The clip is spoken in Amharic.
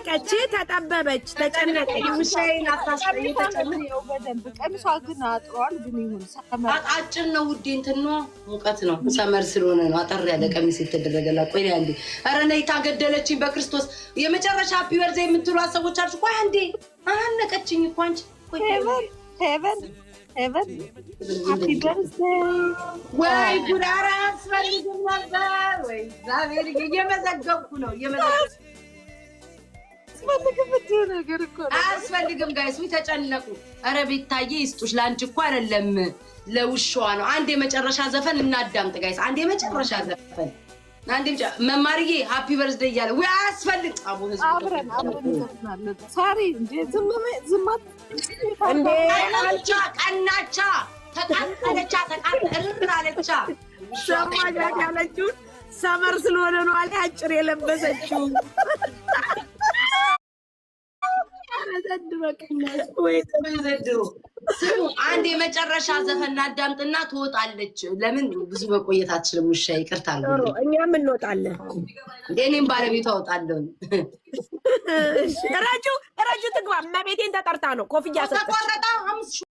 ተጨነቀች ተጠበበች ተጨነቀች ውሻዬን አታስጠይ ተጨነቀው በደንብ ቀሚሷ ግን አጥሯል ግን ይሁን ሰመር አጭር ነው ውዴ እንትን ነው ሙቀት ነው ሰመር ስለሆነ ነው አጠር ያለ ቀሚስ የተደረገላ ቆይ አንዴ ኧረ ነይ ታገደለችኝ በክርስቶስ የመጨረሻ ሃፒ በርዝዴይ የምትሉ ሰዎች አልሽ ቆይ አንዴ አነቀችኝ እኮ አንቺ ቆይ ሄቨን ሃፒ በርዝዴይ ወይ ጉዳራ አስፈልግም ነበር ወይ ዛሬ እየመዘገብኩ ነው አያስፈልግም ጋይስ ወይ ተጨነቁ ኧረ ቤታዬ ይስጡሽ ላንቺ እኮ አይደለም ለውሻዋ ነው አንድ የመጨረሻ ዘፈን እናዳምጥ ጋይስ አንድ የመጨረሻ ዘፈን አንድ መማርዬ ሃፒ በርዝዴይ እያለ ወይ አያስፈልግ አቡ ህዝብ አብረን ዘፍናለን ሳሪ እንዴ ዝም እንዴ ቀናቻ ተቃጠለቻ ተቃጠለቻ ሰማጃ ያለችው ሰመር ስለሆነ ነው አለ አጭር የለበሰችው ዘድሮ አንድ የመጨረሻ ዘፈን እናዳምጥና ትወጣለች ለምን ብዙ መቆየት አትችልም ውሻ ይቅርታ አለ እኛም እንወጣለን እኔም ባለቤቷ እወጣለሁ ረጁ ትግባ መቤቴን ተጠርታ ነው ኮፍያ ሰጠች